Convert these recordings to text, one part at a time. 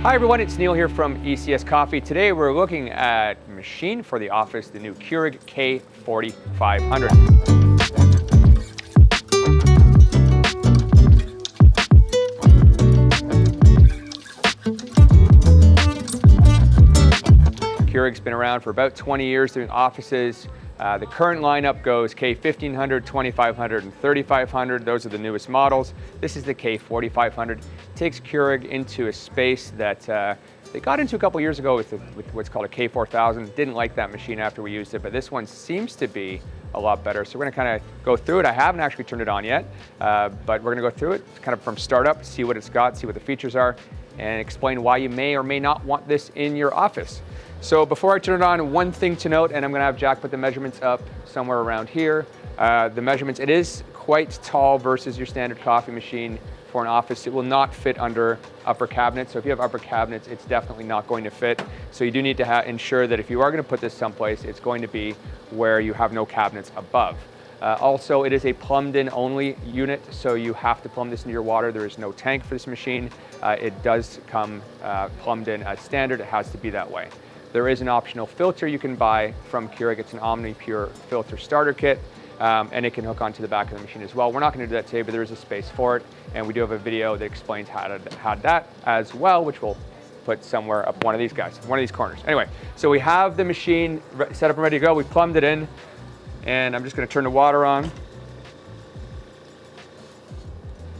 Hi everyone, it's Neil here from ECS Coffee. Today we're looking at a machine for the office, the new Keurig K4500. Keurig's been around for about 20 years doing offices. The current lineup goes K1500, 2500, and 3500. Those are the newest models. This is the K4500. Takes Keurig into a space that they got into a couple years ago with what's called a K4000. Didn't like that machine after we used it, but this one seems to be a lot better. So we're gonna kind of go through it. I haven't actually turned it on yet, but we're gonna go through it kind of from startup, see what it's got, see what the features are, and explain why you may or may not want this in your office. So before I turn it on, one thing to note, and I'm gonna have Jack put the measurements up somewhere around here. The measurements, it is quite tall versus your standard coffee machine for an office. It will not fit under upper cabinets. So if you have upper cabinets, it's definitely not going to fit. So you do need to ensure that if you are gonna put this someplace, it's going to be where you have no cabinets above. Also, it is a plumbed in only unit, so you have to plumb this into your water. There is no tank for this machine. It does come plumbed in as standard. It has to be that way. There is an optional filter you can buy from Keurig. It's an OmniPure filter starter kit, and it can hook onto the back of the machine as well. We're not going to do that today, but there is a space for it, and we do have a video that explains how to add that as well, which we'll put somewhere up one of these guys, one of these corners. Anyway, so we have the machine set up and ready to go. We plumbed it in, and I'm just going to turn the water on,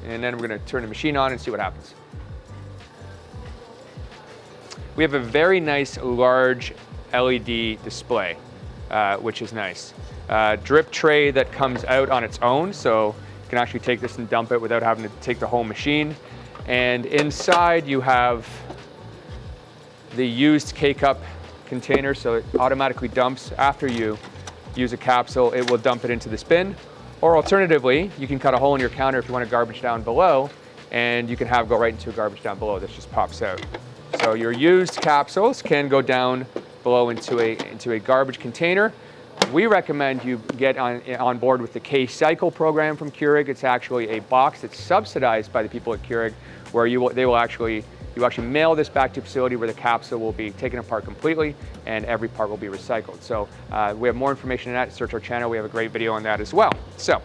and then we're going to turn the machine on and see what happens. We have a very nice large LED display, which is nice. Drip tray that comes out on its own, so you can actually take this and dump it without having to take the whole machine. And inside you have the used K-cup container, so it automatically dumps after you use a capsule. It will dump it into this bin. Or alternatively, you can cut a hole in your counter if you want a garbage down below, and you can have go right into a garbage down below. This just pops out. So your used capsules can go down below into a garbage container. We recommend you get on board with the K-cycle program from Keurig. It's actually a box that's subsidized by the people at Keurig, where you actually mail this back to a facility where the capsule will be taken apart completely and every part will be recycled. So we have more information on that. Search our channel. We have a great video on that as well. So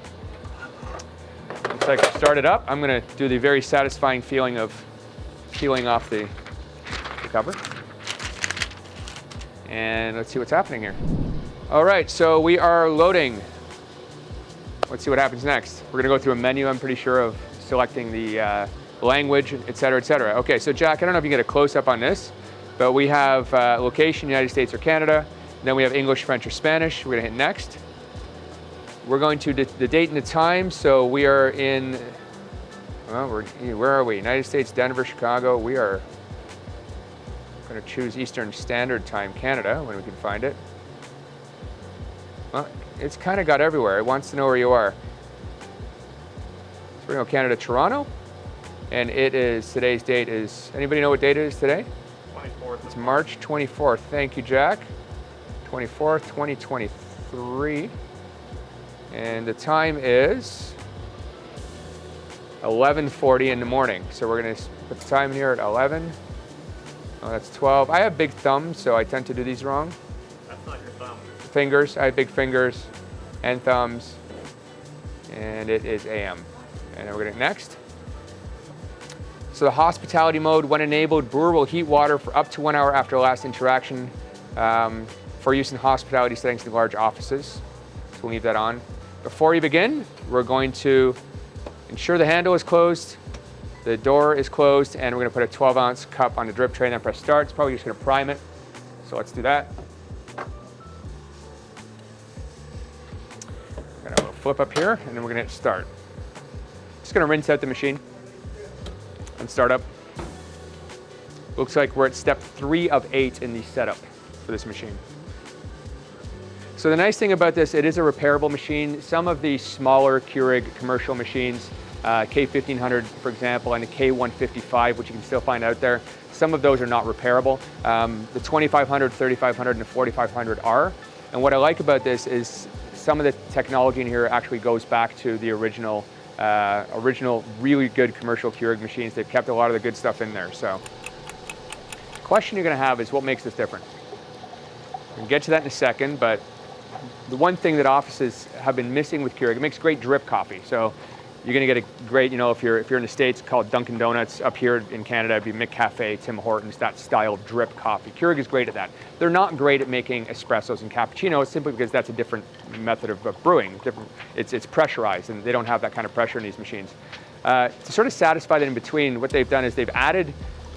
looks like I started up. I'm going to do the very satisfying feeling of peeling off the cover. And let's see what's happening here. All right, so we are loading. Let's see what happens next. We're gonna go through a menu, I'm pretty sure, of selecting the language, et cetera, et cetera. Okay, so Jack, I don't know if you can get a close-up on this, but we have location, United States or Canada. Then we have English, French, or Spanish. We're gonna hit next. We're going to the date and the time. So we are in, well, where are we? United States, Denver, Chicago. We are going to choose Eastern Standard Time, Canada, when we can find it. Well, it's kind of got everywhere. It wants to know where you are. So we're going to go Canada, Toronto. And it is, today's date is, anybody know what date it is today? 24th. It's March 24th. Thank you, Jack. 24th, 2023. And the time is 11:40 in the morning. So we're going to put the time here at 11. Oh, that's 12. I have big thumbs, so I tend to do these wrong. That's not your thumb. Fingers. I have big fingers and thumbs. And it is AM. And then we're going to next. So the hospitality mode, when enabled, brewer will heat water for up to 1 hour after last interaction for use in hospitality settings in large offices. So we'll leave that on. Before we begin, we're going to ensure the handle is closed. The door is closed, and we're going to put a 12-ounce cup on the drip tray and then press start. It's probably just going to prime it. So let's do that. We're going to flip up here, and then we're going to hit start. Just going to rinse out the machine and start up. Looks like we're at step 3 of 8 in the setup for this machine. So the nice thing about this, it is a repairable machine. Some of the smaller Keurig commercial machines, K1500, for example, and the K155, which you can still find out there, some of those are not repairable. The 2500, 3500, and the 4500 are. And what I like about this is some of the technology in here actually goes back to the original really good commercial Keurig machines. They've kept a lot of the good stuff in there. So question you're gonna have is what makes this different? We'll get to that in a second, but the one thing that offices have been missing with Keurig, it makes great drip coffee. So you're gonna get a great, if you're in the States, called Dunkin' Donuts. Up here in Canada, it'd be McCafe, Tim Hortons, that style of drip coffee. Keurig is great at that. They're not great at making espressos and cappuccinos simply because that's a different method of brewing. It's pressurized, and they don't have that kind of pressure in these machines. To sort of satisfy that in between, what they've done is they've added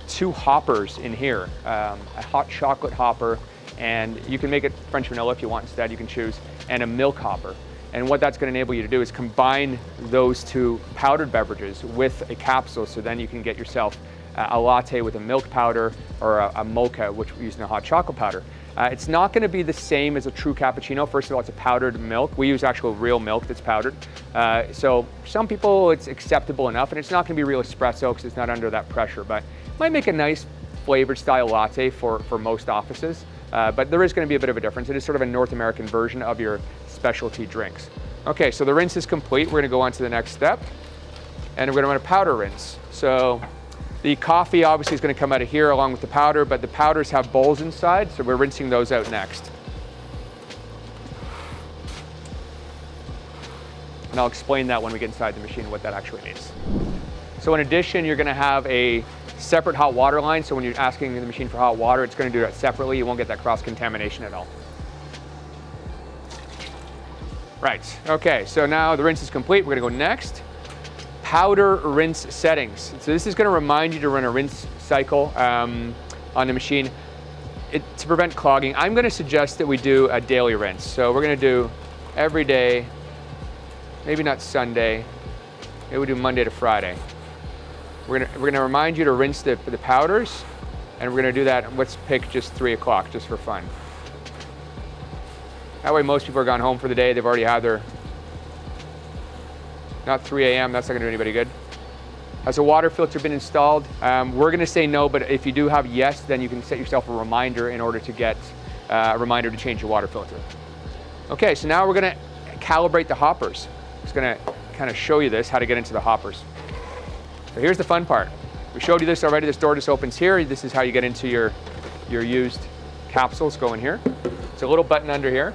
2 hoppers in here, a hot chocolate hopper, and you can make it French vanilla if you want instead, you can choose, and a milk hopper. And what that's going to enable you to do is combine those 2 powdered beverages with a capsule, so then you can get yourself a latte with a milk powder or a mocha, which we're using a hot chocolate powder. It's not going to be the same as a true cappuccino. First of all, it's a powdered milk. We use actual real milk that's powdered. So for some people, it's acceptable enough, and it's not going to be real espresso because it's not under that pressure, but it might make a nice flavored style latte for most offices. But there is going to be a bit of a difference. It is sort of a North American version of your specialty drinks. Okay, so the rinse is complete. We're going to go on to the next step, and we're going to run a powder rinse. So the coffee obviously is going to come out of here along with the powder, but the powders have bowls inside, so we're rinsing those out next. And I'll explain that when we get inside the machine, what that actually means. So in addition, you're going to have a separate hot water line, so when you're asking the machine for hot water, it's going to do that separately. You won't get that cross-contamination at all. Right, okay, so now the rinse is complete. We're going to go next. Powder rinse settings. So this is going to remind you to run a rinse cycle on the machine to prevent clogging. I'm going to suggest that we do a daily rinse. So we're going to do every day, maybe not Sunday, maybe we do Monday to Friday. We're gonna remind you to rinse the powders, and we're gonna do that. Let's pick just 3 o'clock, just for fun. That way most people are gone home for the day. They've already had their, not 3 a.m., that's not gonna do anybody good. Has a water filter been installed? We're gonna say no, but if you do have yes, then you can set yourself a reminder in order to get a reminder to change your water filter. Okay, so now we're gonna calibrate the hoppers. Just gonna kind of show you this, how to get into the hoppers. So here's the fun part. We showed you this already. This door just opens here. This is how you get into your used capsules. Go in here. It's a little button under here,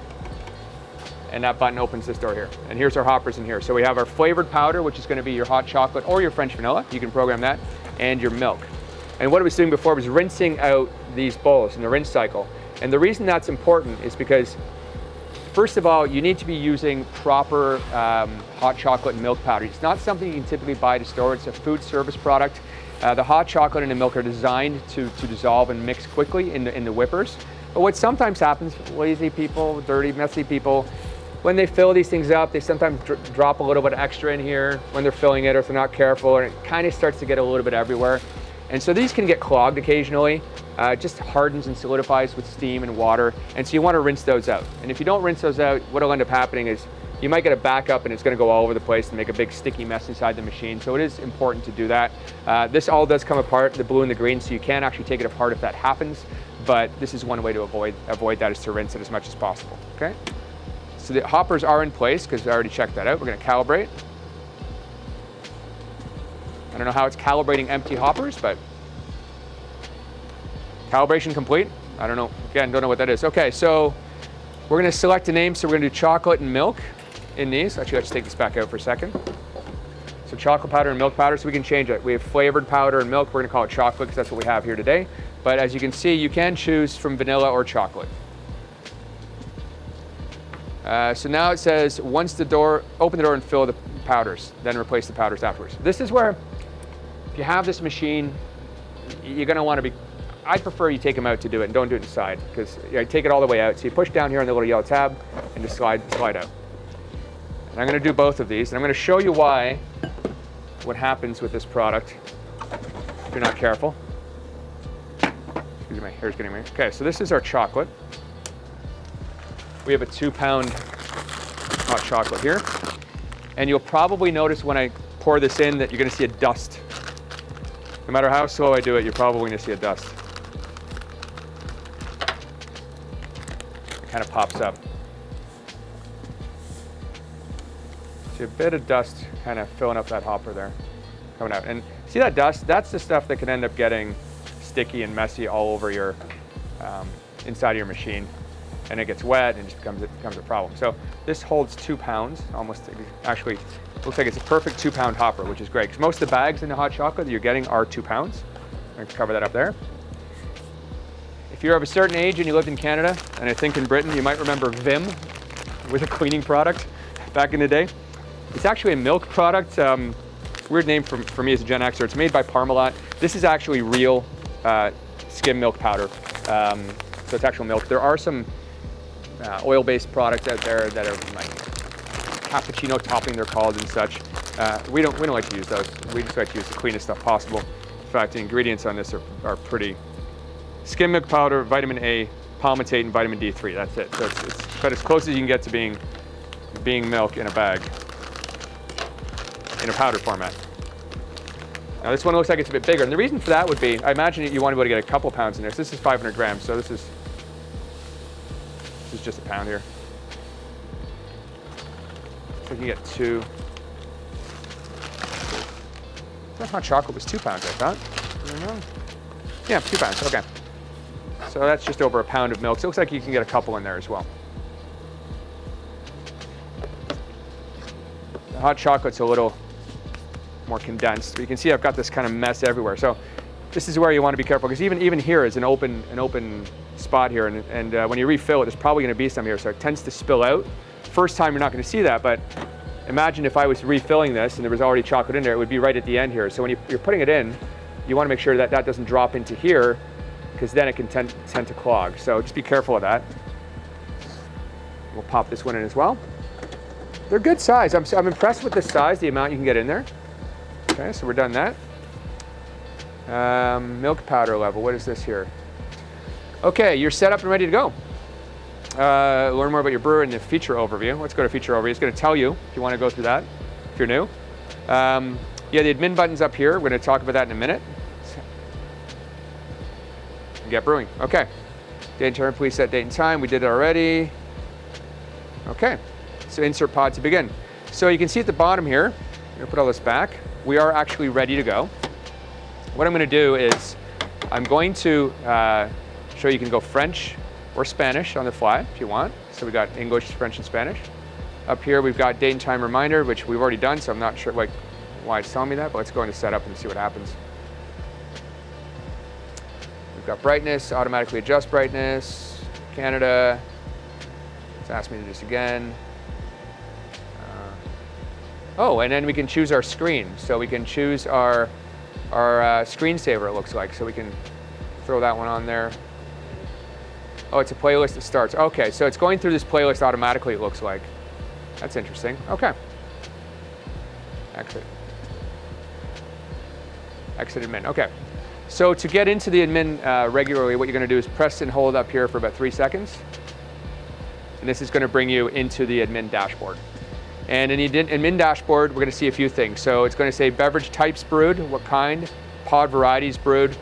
and that button opens this door here. And here's our hoppers in here. So we have our flavored powder, which is going to be your hot chocolate or your French vanilla. You can program that, and your milk. And what I was doing before was rinsing out these bowls in the rinse cycle. And the reason that's important is because, first of all, you need to be using proper hot chocolate and milk powder. It's not something you can typically buy at a store. It's a food service product. The hot chocolate and the milk are designed to dissolve and mix quickly in the whippers. But what sometimes happens, lazy people, dirty, messy people, when they fill these things up, they sometimes drop a little bit extra in here when they're filling it, or if they're not careful, and it kind of starts to get a little bit everywhere. And so these can get clogged occasionally. It just hardens and solidifies with steam and water, and so you want to rinse those out. And if you don't rinse those out, what will end up happening is you might get a backup and it's going to go all over the place and make a big sticky mess inside the machine. So it is important to do that. This all does come apart, the blue and the green, so you can actually take it apart if that happens, but this is one way to avoid that, is to rinse it as much as possible, okay? So the hoppers are in place because I already checked that out. We're going to calibrate. I don't know how it's calibrating empty hoppers, but calibration complete. I don't know, again, don't know what that is. Okay, so we're gonna select a name. So we're gonna do chocolate and milk in these. Actually, let's take this back out for a second. So chocolate powder and milk powder, so we can change it. We have flavored powder and milk. We're gonna call it chocolate because that's what we have here today. But as you can see, you can choose from vanilla or chocolate. So now it says, open the door and fill the powders, then replace the powders afterwards. This is where, if you have this machine, you're gonna wanna be, I prefer you take them out to do it and don't do it inside, because take it all the way out. So you push down here on the little yellow tab and just slide out. And I'm gonna do both of these, and I'm gonna show you what happens with this product if you're not careful. Excuse me, my hair's getting me. Okay, so this is our chocolate. We have a 2-pound hot chocolate here. And you'll probably notice when I pour this in that you're gonna see a dust. No matter how slow I do it, you're probably gonna see a dust. It kind of pops up. See a bit of dust kind of filling up that hopper there, coming out. And see that dust? That's the stuff that can end up getting sticky and messy all over your inside of your machine, and it gets wet and it just becomes a problem. So this holds 2 pounds, almost. Actually, looks like it's a perfect 2-pound hopper, which is great because most of the bags in the hot chocolate that you're getting are 2 pounds. I'm going to cover that up there. If you're of a certain age and you lived in Canada, and I think in Britain, you might remember Vim with a cleaning product back in the day. It's actually a milk product. Weird name for me as a Gen Xer. It's made by Parmalat. This is actually real skim milk powder. So it's actual milk. There are some oil-based products out there that are like cappuccino topping, they're called, and such. We don't like to use those. We just like to use the cleanest stuff possible. In fact, the ingredients on this are pretty. Skim milk powder, vitamin A, palmitate, and vitamin D3. That's it. So it's about as close as you can get to being milk in a bag, in a powder format. Now this one looks like it's a bit bigger, and the reason for that would be, I imagine you want to be able to get a couple pounds in there. So this is 500 grams, so this is just a pound here. So you can get 2. That hot chocolate was 2 pounds, I thought. I don't know. Yeah, 2 pounds, okay. So that's just over a pound of milk. So it looks like you can get a couple in there as well. The hot chocolate's a little more condensed. But you can see I've got this kind of mess everywhere. So this is where you want to be careful, because even here is an open spot here, and when you refill it, there's probably going to be some here, so it tends to spill out. First time you're not going to see that, but imagine if I was refilling this and there was already chocolate in there, it would be right at the end here. So when you're putting it in, you want to make sure that that doesn't drop into here, because then it can tend to clog. So just be careful of that. We'll pop this one in as well. They're good size. I'm impressed with the size, the amount you can get in there. Okay, so we're done that. Milk powder level, what is this here? Okay, you're set up and ready to go. Learn more about your brewer in the feature overview. Let's go to feature overview. It's going to tell you if you want to go through that, if you're new. Yeah, the admin button's up here. We're going to talk about that in a minute. Get brewing. Okay. Date and time, please set date and time. We did it already. Okay. So insert pod to begin. So you can see at the bottom here, I'm going to put all this back. We are actually ready to go. What I'm going to do is I'm going to show you can go French or Spanish on the fly if you want. So we got English, French, and Spanish. Up here we've got date and time reminder, which we've already done, so I'm not sure why it's telling me that, but let's go into setup and see what happens. We've got brightness, automatically adjust brightness, Canada. It's asked me to do this again. Oh, and then we can choose our screen. So we can choose our screensaver, it looks like. So we can throw that one on there. Oh, it's a playlist that starts. Okay, so it's going through this playlist automatically, it looks like. That's interesting. Okay. Exit. Exit admin. Okay. So to get into the admin regularly, what you're going to do is press and hold up here for about 3 seconds. And this is going to bring you into the admin dashboard. And in the admin dashboard, we're going to see a few things. So it's going to say beverage types brewed, what kind, pod varieties brewed.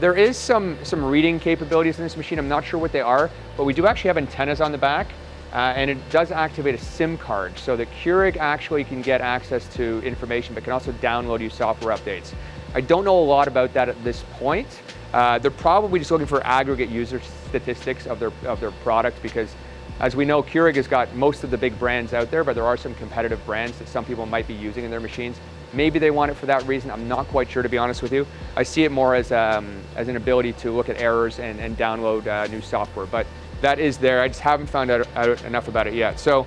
There is some reading capabilities in this machine. I'm not sure what they are, but we do actually have antennas on the back, and it does activate a SIM card. So the Keurig actually can get access to information, but can also download you software updates. I don't know a lot about that at this point. They're probably just looking for aggregate user statistics of their product, because as we know, Keurig has got most of the big brands out there, but there are some competitive brands that some people might be using in their machines. Maybe they want it for that reason. I'm not quite sure, to be honest with you. I see it more as an ability to look at errors and download new software, but that is there. I just haven't found out enough about it yet. So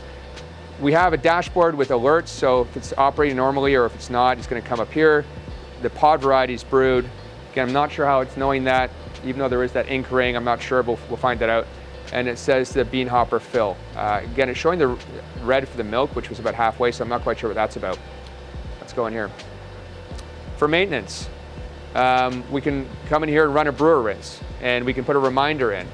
we have a dashboard with alerts, so if it's operating normally or if it's not, it's going to come up here. The pod varieties brewed. Again, I'm not sure how it's knowing that, even though there is that ink ring. I'm not sure, but we'll find that out. And it says the bean hopper fill. Again, it's showing the red for the milk, which was about halfway, so I'm not quite sure what that's about. Let's go in here. For maintenance, we can come in here and run a brewer rinse, and we can put a reminder in.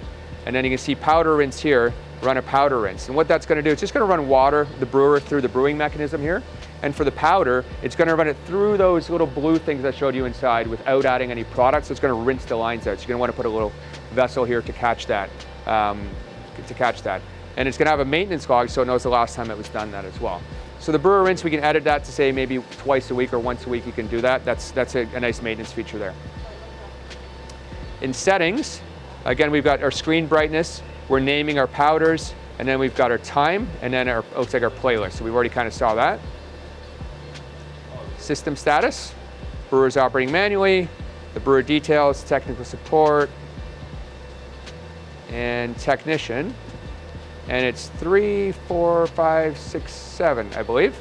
And then you can see powder rinse here, run a powder rinse. And what that's going to do, it's just going to run water, the brewer, through the brewing mechanism here. And for the powder, it's going to run it through those little blue things I showed you inside without adding any product, so it's going to rinse the lines out. So you're going to want to put a little vessel here to catch that. And it's going to have a maintenance log, so it knows the last time it was done that as well. So the brewer rinse, we can edit that to say maybe twice a week or once a week you can do that. That's a nice maintenance feature there. In settings, again, we've got our screen brightness, we're naming our powders, and then we've got our time, and then it looks like our playlist. So we've already kind of saw that. System status, brewer's operating manually, the brewer details, technical support, and technician. And it's 3, 4, 5, 6, 7, I believe.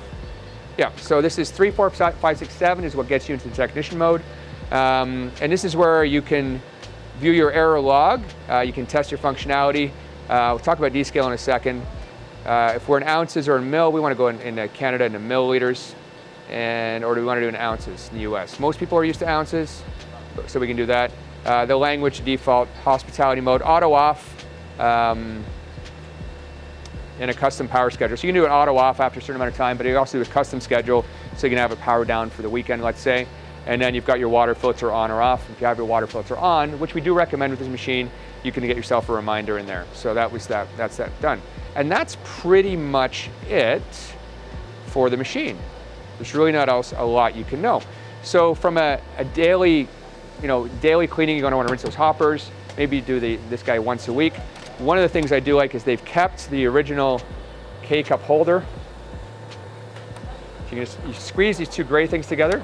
Yeah, so this is 3, 4, 5, 6, 7 is what gets you into the technician mode. And this is where you can view your error log. You can test your functionality. We'll talk about descale in a second. If we're in ounces or in mil, we want to go in Canada into milliliters, or do we want to do in ounces in the US? Most people are used to ounces, so we can do that. The language default, hospitality mode, auto off, and a custom power schedule. So you can do an auto off after a certain amount of time, but you also do a custom schedule, so you can have it power down for the weekend, let's say. And then you've got your water filter on or off. If you have your water filter on, which we do recommend with this machine, you can get yourself a reminder in there. So that's that done. And that's pretty much it for the machine. There's really not else a lot you can know. So from a daily, daily cleaning, you're going to want to rinse those hoppers. Maybe you do this guy once a week. One of the things I do like is they've kept the original K-cup holder. So you squeeze these two gray things together,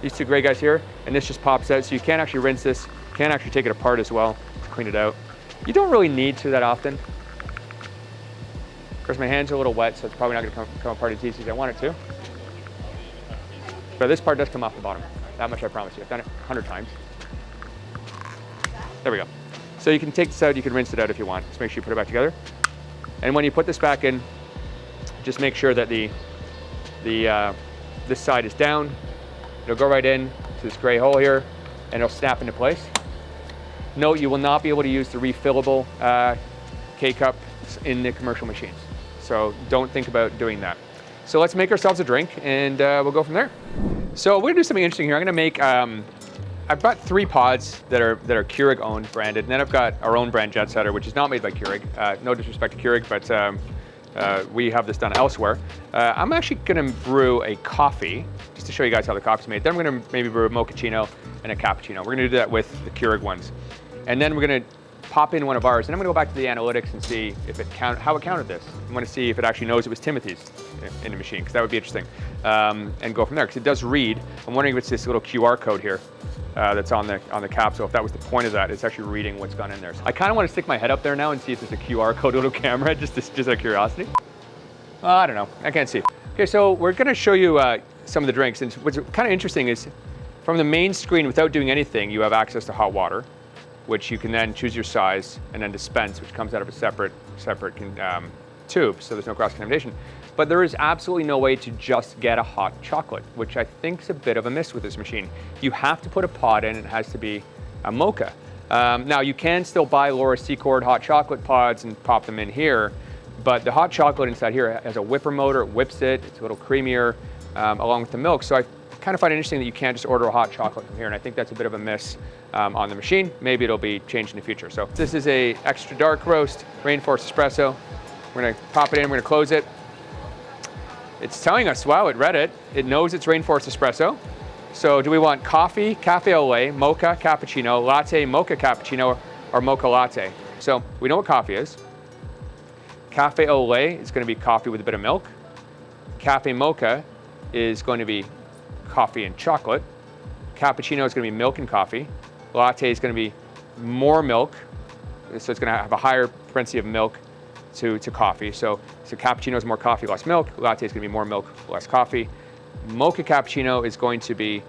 these two gray guys here, and this just pops out. So you can't actually rinse this, can't actually take it apart as well to clean it out. You don't really need to that often. Of course, my hands are a little wet, so it's probably not going to come apart as easy as I want it to. But this part does come off the bottom. That much I promise you. I've done it 100 times. There we go. So you can take this out, you can rinse it out if you want. Just make sure you put it back together. And when you put this back in, just make sure that this side is down. It'll go right in to this gray hole here, and it'll snap into place. Note, you will not be able to use the refillable K-cup in the commercial machines. So don't think about doing that. So let's make ourselves a drink, and we'll go from there. So we're gonna do something interesting here. I'm gonna make, I've got 3 pods that are Keurig owned, branded, and then I've got our own brand jet setter, which is not made by Keurig. No disrespect to Keurig, but we have this done elsewhere. I'm actually gonna brew a coffee, just to show you guys how the coffee's made. Then we're gonna maybe brew a mochaccino and a cappuccino. We're gonna do that with the Keurig ones. And then we're gonna pop in one of ours, and I'm gonna go back to the analytics and see if how it counted this. I'm gonna see if it actually knows it was Timothy's in the machine, because that would be interesting. And go from there, because it does read. I'm wondering if it's this little QR code here that's on the capsule. If that was the point of that, it's actually reading what's gone in there. So I kind of want to stick my head up there now and see if there's a QR code little camera, just out of curiosity. I don't know, I can't see. Okay, so we're gonna show you some of the drinks, and what's kind of interesting is from the main screen, without doing anything, you have access to hot water, which you can then choose your size and then dispense, which comes out of a separate tube, so there's no cross-contamination. But there is absolutely no way to just get a hot chocolate, which I think is a bit of a miss with this machine. You have to put a pod in, it has to be a Mocha. Now you can still buy Laura Secord hot chocolate pods and pop them in here, but the hot chocolate inside here has a whipper motor, it whips it, it's a little creamier, along with the milk. So I kind of find it interesting that you can't just order a hot chocolate from here, and I think that's a bit of a miss on the machine. Maybe it'll be changed in the future. So this is a extra dark roast, Rainforest Espresso. We're gonna pop it in, we're gonna close it. It's telling us, wow, it read it. It knows it's Rainforest Espresso. So do we want coffee, cafe au lait, mocha, cappuccino, latte, mocha cappuccino, or mocha latte? So we know what coffee is. Cafe au lait is gonna be coffee with a bit of milk. Cafe mocha is going to be coffee and chocolate. Cappuccino is gonna be milk and coffee. Latte is gonna be more milk. So it's gonna have a higher propensity of milk to coffee. So cappuccino is more coffee, less milk. Latte is going to be more milk, less coffee. Mocha cappuccino is going to be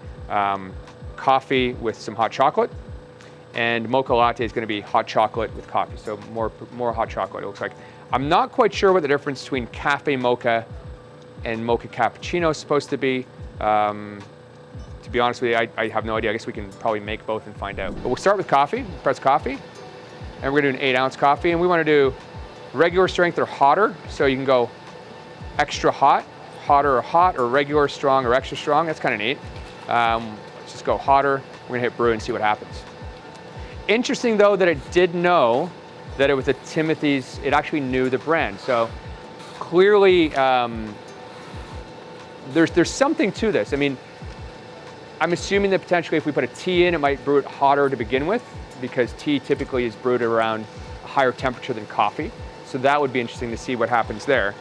coffee with some hot chocolate. And mocha latte is going to be hot chocolate with coffee. So more hot chocolate, it looks like. I'm not quite sure what the difference between cafe mocha and mocha cappuccino is supposed to be. To be honest with you, I have no idea. I guess we can probably make both and find out. But we'll start with coffee, press coffee. And we're going to do an 8-ounce coffee. And we want to do regular strength or hotter, so you can go extra hot, hotter or hot, or regular strong or extra strong. That's kind of neat. Let's just go hotter. We're gonna hit brew and see what happens. Interesting though that it did know that it was a Timothy's, it actually knew the brand. So clearly there's something to this. I mean, I'm assuming that potentially if we put a tea in, it might brew it hotter to begin with. because tea typically is brewed around a higher temperature than coffee. So that would be interesting to see what happens there.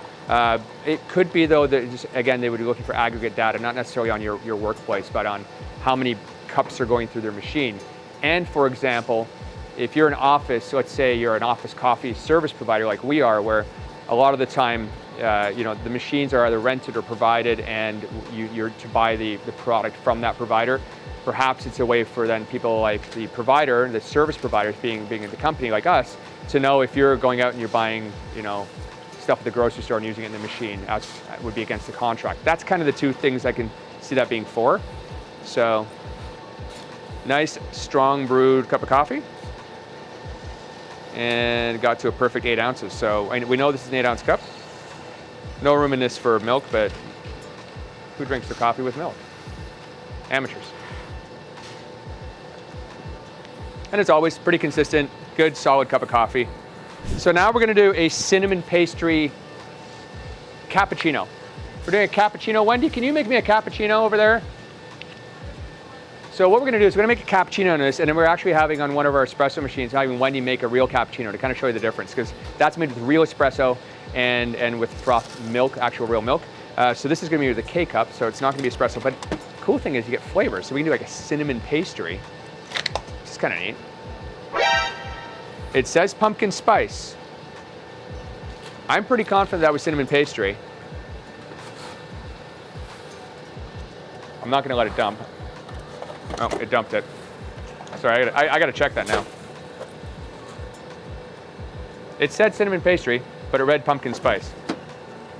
It could be though that just, again, they would be looking for aggregate data, not necessarily on your workplace, but on how many cups are going through their machine. And for example, if you're an office, let's say you're an office coffee service provider like we are, where a lot of the time, the machines are either rented or provided and you're to buy the product from that provider. Perhaps it's a way for then people like the provider, the service providers being in the company like us, to know if you're going out and you're buying, stuff at the grocery store and using it in the machine, as would be against the contract. That's kind of the two things I can see that being for. So, nice, strong brewed cup of coffee. And got to a perfect 8 ounces. So we know this is an 8 ounce cup. No room in this for milk, but who drinks their coffee with milk? Amateurs. And as always, pretty consistent, good, solid cup of coffee. So now we're gonna do a cinnamon pastry cappuccino. We're doing a cappuccino. Wendy, can you make me a cappuccino over there? So what we're gonna do is we're gonna make a cappuccino on this, and then we're actually having on one of our espresso machines, having Wendy make a real cappuccino to kind of show you the difference, because that's made with real espresso and with frothed milk, actual real milk. So this is gonna be with a K-cup, so it's not gonna be espresso, but the cool thing is you get flavors. So we can do like a cinnamon pastry, which is kind of neat. It says pumpkin spice. I'm pretty confident that was cinnamon pastry. I'm not gonna let it dump. Oh, it dumped it. Sorry, I gotta check that now. It said cinnamon pastry, but it read pumpkin spice.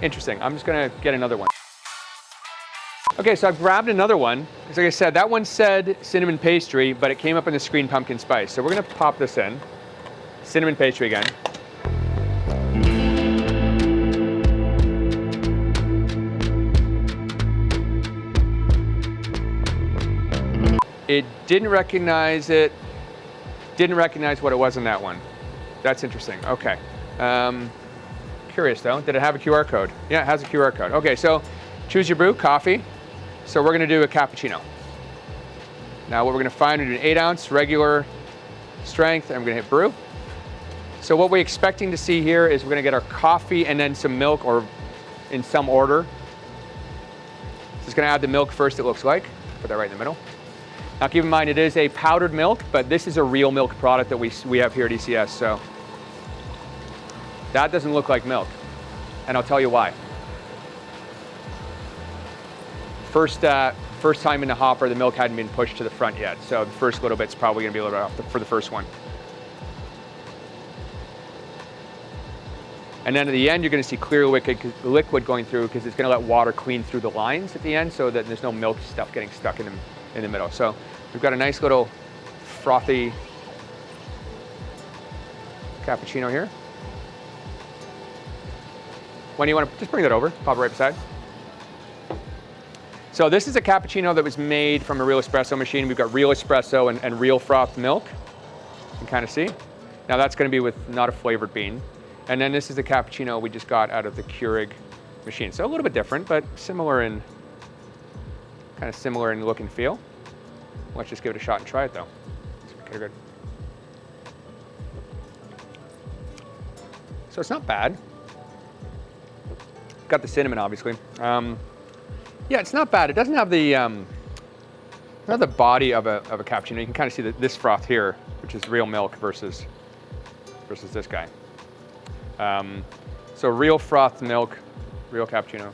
Interesting, I'm just gonna get another one. Okay, so I've grabbed another one. Because like I said, that one said cinnamon pastry, but it came up on the screen pumpkin spice. So we're gonna pop this in. Cinnamon pastry again. It didn't recognize it. Didn't recognize what it was in that one. That's interesting. Okay. Curious though. Did it have a QR code? Yeah, it has a QR code. Okay, so choose your brew, coffee. So we're gonna do a cappuccino. Now what we're gonna find, we're gonna do an 8 ounce regular strength, and I'm gonna hit brew. So what we're expecting to see here is we're gonna get our coffee and then some milk, or in some order. So it's gonna add the milk first, it looks like. Put that right in the middle. Now keep in mind, it is a powdered milk, but this is a real milk product that we have here at ECS, so. That doesn't look like milk, and I'll tell you why. First time in the hopper, the milk hadn't been pushed to the front yet, so the first little bit's probably gonna be a little bit off for the first one. And then at the end, you're gonna see clear liquid going through, because it's gonna let water clean through the lines at the end, so that there's no milk stuff getting stuck in the middle. So we've got a nice little frothy cappuccino here. When you want to just bring that over, pop it right beside. So this is a cappuccino that was made from a real espresso machine. We've got real espresso and real frothed milk. You can kind of see. Now that's going to be with not a flavored bean. And then this is the cappuccino we just got out of the Keurig machine. So a little bit different, but similar in look and feel. Let's just give it a shot and try it though. Okay, good. So it's not bad. Got the cinnamon, obviously. Yeah, it's not bad. It doesn't have the body of a cappuccino. You can kind of see this froth here, which is real milk versus this guy. So real frothed milk, real cappuccino.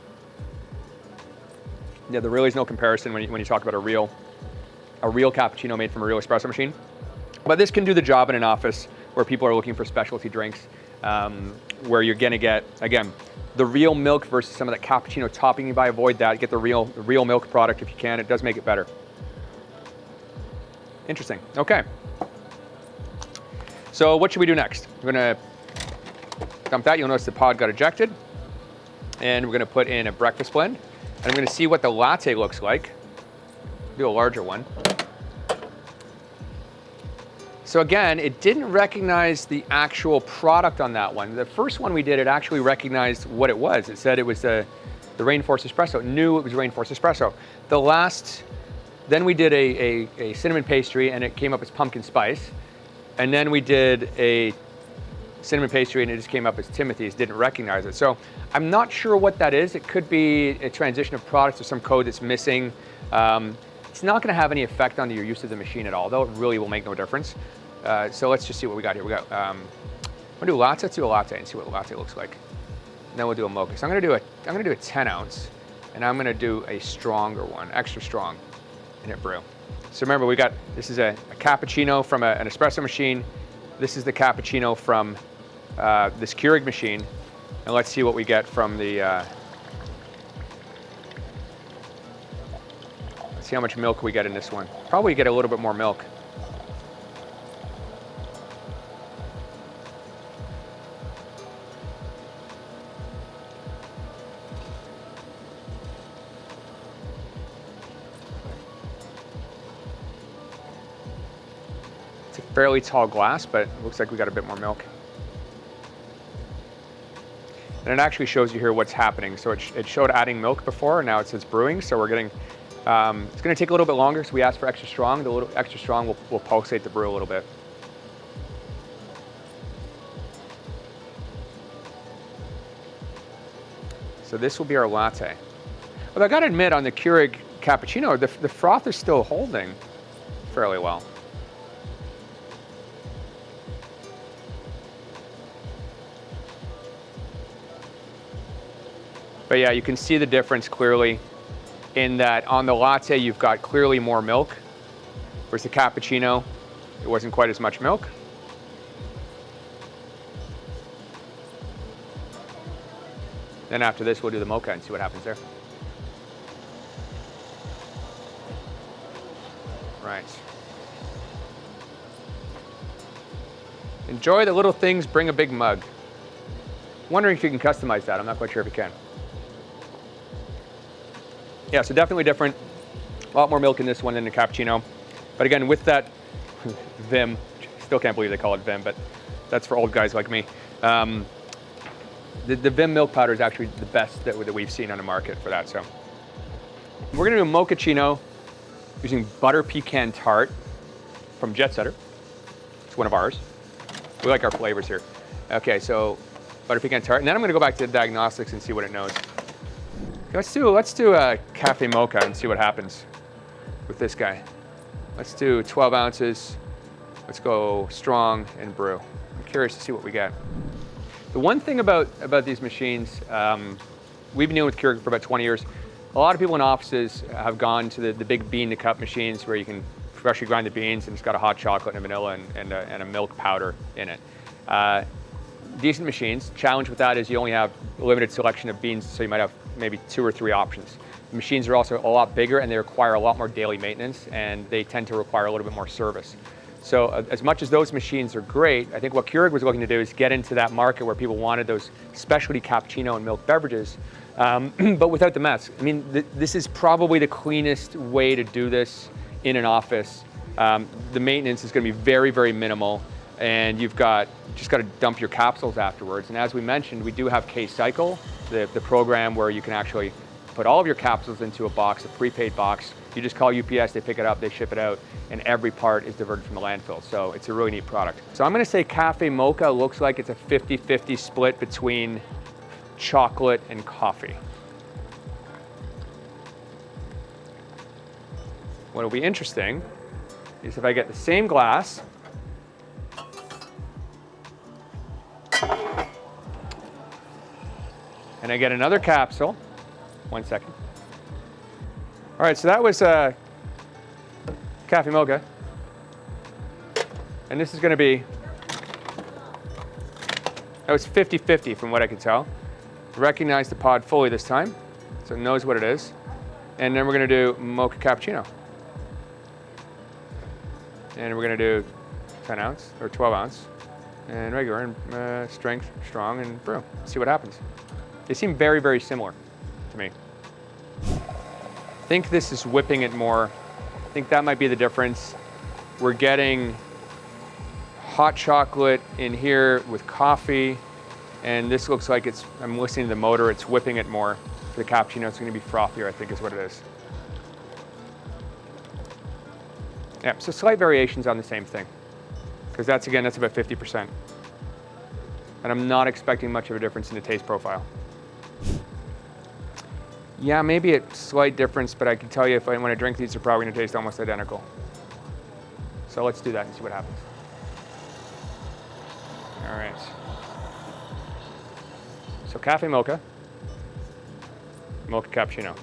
Yeah, there really is no comparison when you talk about a real cappuccino made from a real espresso machine. But this can do the job in an office where people are looking for specialty drinks, where you're gonna get, again, the real milk versus some of that cappuccino topping you buy. Avoid that. Get the real milk product if you can. It does make it better. Interesting. Okay. So what should we do next? We're gonna dump that. You'll notice the pod got ejected. And we're gonna put in a breakfast blend. And I'm gonna see what the latte looks like. Do a larger one. So again, it didn't recognize the actual product on that one. The first one we did, it actually recognized what it was. It said it was the Rainforest Espresso. It knew it was Rainforest Espresso. Then we did a cinnamon pastry, and it came up as pumpkin spice. And then we did a cinnamon pastry and it just came up as Timothy's, didn't recognize it. So I'm not sure what that is. It could be a transition of products or some code that's missing. It's not gonna have any effect on your use of the machine at all, though it really will make no difference. So let's just see what we got here. We got, we'll do latte, let's do a latte and see what a latte looks like. And then we'll do a mocha. So I'm gonna do a 10 ounce and I'm gonna do a stronger one, extra strong, and hit brew. So remember, this is a cappuccino from an espresso machine. This is the cappuccino from this Keurig machine. And let's see what we get from the, let's see how much milk we get in this one. Probably get a little bit more milk. It's a fairly tall glass, but it looks like we got a bit more milk. And it actually shows you here what's happening. So it showed adding milk before, and now it says brewing. So we're getting, it's gonna take a little bit longer, so we asked for extra strong. The little extra strong will pulsate the brew a little bit. So this will be our latte. But I gotta admit, on the Keurig cappuccino, the froth is still holding fairly well. But yeah, you can see the difference clearly in that on the latte, you've got clearly more milk, whereas the cappuccino, it wasn't quite as much milk. Then after this, we'll do the mocha and see what happens there. Right. Enjoy the little things, bring a big mug. Wondering if you can customize that. I'm not quite sure if you can. Yeah, so definitely different. A lot more milk in this one than the cappuccino. But again, with that Vim, still can't believe they call it Vim, but that's for old guys like me. The Vim milk powder is actually the best that we've seen on the market for that. So we're gonna do a mochaccino using butter pecan tart from Jet Setter. It's one of ours. We like our flavors here. Okay, so butter pecan tart, and then I'm gonna go back to the diagnostics and see what it knows. Let's do a cafe mocha and see what happens with this guy. Let's do 12 ounces. Let's go strong and brew. I'm curious to see what we get. The one thing about these machines, we've been dealing with Keurig for about 20 years. A lot of people in offices have gone to the big bean to cup machines where you can freshly grind the beans and it's got a hot chocolate and a vanilla and a milk powder in it. Decent machines. Challenge with that is you only have a limited selection of beans, so you might have maybe 2 or 3 options. The machines are also a lot bigger and they require a lot more daily maintenance and they tend to require a little bit more service. So as much as those machines are great, I think what Keurig was looking to do is get into that market where people wanted those specialty cappuccino and milk beverages, but without the mess. I mean, this is probably the cleanest way to do this in an office. The maintenance is going to be very, very minimal, and you've just got to dump your capsules afterwards. And as we mentioned, we do have K-Cycle, the program where you can actually put all of your capsules into a box, a prepaid box. You just call UPS, they pick it up, they ship it out, and every part is diverted from the landfill. So it's a really neat product. So I'm gonna say Cafe Mocha looks like it's a 50-50 split between chocolate and coffee. What'll be interesting is if I get the same glass, and I get another capsule. 1 second. All right, so that was Cafe Mocha. And this is gonna be, that was 50-50 from what I could tell. Recognize the pod fully this time, so it knows what it is. And then we're gonna do Mocha Cappuccino. And we're gonna do 10 ounce or 12 ounce and regular and strength, strong, and brew. See what happens. They seem very, very similar to me. I think this is whipping it more. I think that might be the difference. We're getting hot chocolate in here with coffee, and this looks like it's, I'm listening to the motor, it's whipping it more. For the cappuccino, it's gonna be frothier, I think is what it is. Yeah, so slight variations on the same thing. because that's about 50%. And I'm not expecting much of a difference in the taste profile. Yeah, maybe a slight difference, but I can tell you when I drink these, they're probably gonna taste almost identical. So let's do that and see what happens. All right. So cafe mocha, mocha cappuccino.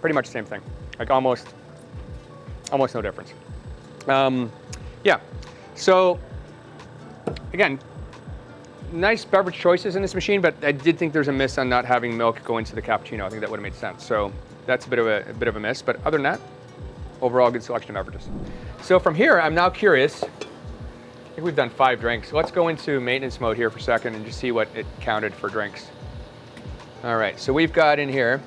Pretty much the same thing, like almost no difference. Yeah, so again, nice beverage choices in this machine, but I did think there's a miss on not having milk go into the cappuccino. I think that would have made sense. So that's a bit of a miss, but other than that, overall good selection of beverages. So from here, I'm now curious. I think we've done 5 drinks. Let's go into maintenance mode here for a second and just see what it counted for drinks. All right, so we've got in here,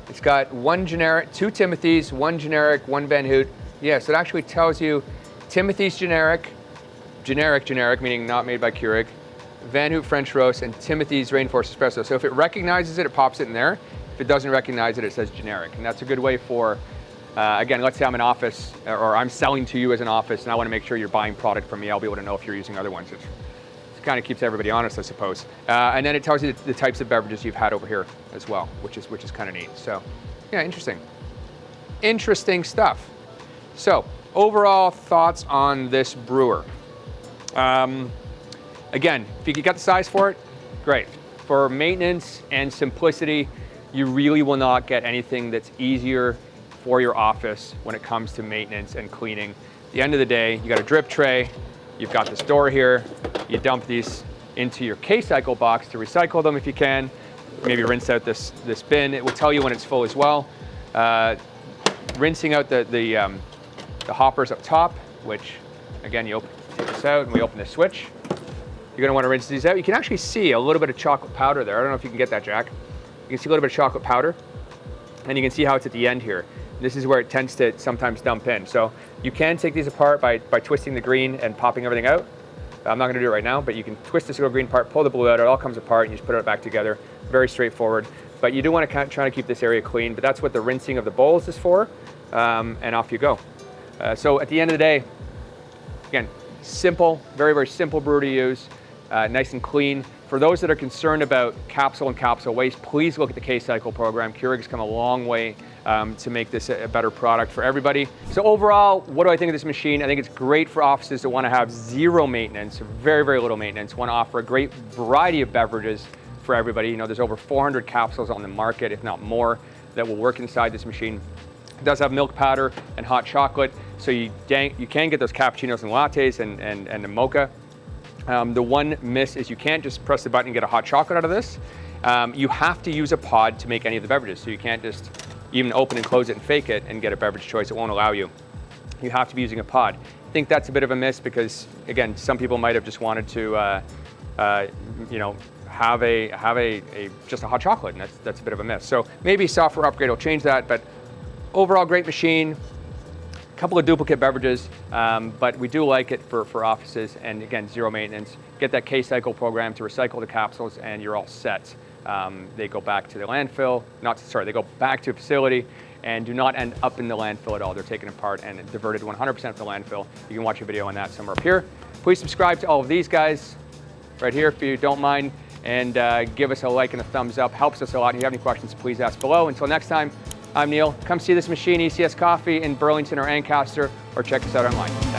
it's got 1 generic, 2 Timothy's, 1 generic, 1 Van Hoot. Yes, it actually tells you Timothy's generic, meaning not made by Keurig, Van Hoot French Roast, and Timothy's Rainforest Espresso. So if it recognizes it, it pops it in there. If it doesn't recognize it, it says generic. And that's a good way for, again, let's say I'm an office, or I'm selling to you as an office, and I want to make sure you're buying product from me. I'll be able to know if you're using other ones. It kind of keeps everybody honest, I suppose. And then it tells you the types of beverages you've had over here as well, which is kind of neat. So, yeah, interesting stuff. So, overall thoughts on this brewer. Again, if you got the size for it, great. For maintenance and simplicity, you really will not get anything that's easier for your office when it comes to maintenance and cleaning. At the end of the day, you got a drip tray, you've got this door here, you dump these into your K-cycle box to recycle them if you can. Maybe rinse out this bin. It will tell you when it's full as well. Rinsing out the hoppers up top, which again, take this out and we open the switch. You're gonna wanna rinse these out. You can actually see a little bit of chocolate powder there. I don't know if you can get that, Jack. You can see a little bit of chocolate powder, and you can see how it's at the end here. This is where it tends to sometimes dump in. So you can take these apart by twisting the green and popping everything out. I'm not gonna do it right now, but you can twist this little green part, pull the blue out, it all comes apart, and you just put it back together. Very straightforward. But you do wanna try to keep this area clean, but that's what the rinsing of the bowls is for, and off you go. So at the end of the day, again, simple, very, very simple brew to use, nice and clean. For those that are concerned about capsule and capsule waste, please look at the K-cycle program. Keurig's come a long way to make this a better product for everybody. So overall, what do I think of this machine? I think it's great for offices that want to have zero maintenance, very, very little maintenance, want to offer a great variety of beverages for everybody. You know, there's over 400 capsules on the market, if not more, that will work inside this machine. It does have milk powder and hot chocolate, so you can get those cappuccinos and lattes and the mocha. The one miss is you can't just press the button and get a hot chocolate out of this. You have to use a pod to make any of the beverages, so you can't just even open and close it and fake it and get a beverage choice. It won't allow you. You have to be using a pod. I think that's a bit of a miss because, again, some people might have just wanted to, you know, have just a hot chocolate, and that's a bit of a miss. So maybe software upgrade will change that, but overall great machine. Couple of duplicate beverages, but we do like it for offices, and again, zero maintenance. Get that K-cycle program to recycle the capsules and you're all set. They go back to the landfill, they go back to a facility and do not end up in the landfill at all. They're taken apart and diverted 100% to the landfill. You can watch a video on that somewhere up here. Please subscribe to all of these guys right here if you don't mind, and give us a like and a thumbs up. Helps us a lot. If you have any questions, please ask below. Until next time, I'm Neil. Come see this machine, ECS Coffee in Burlington or Ancaster, or check us out online. Thanks.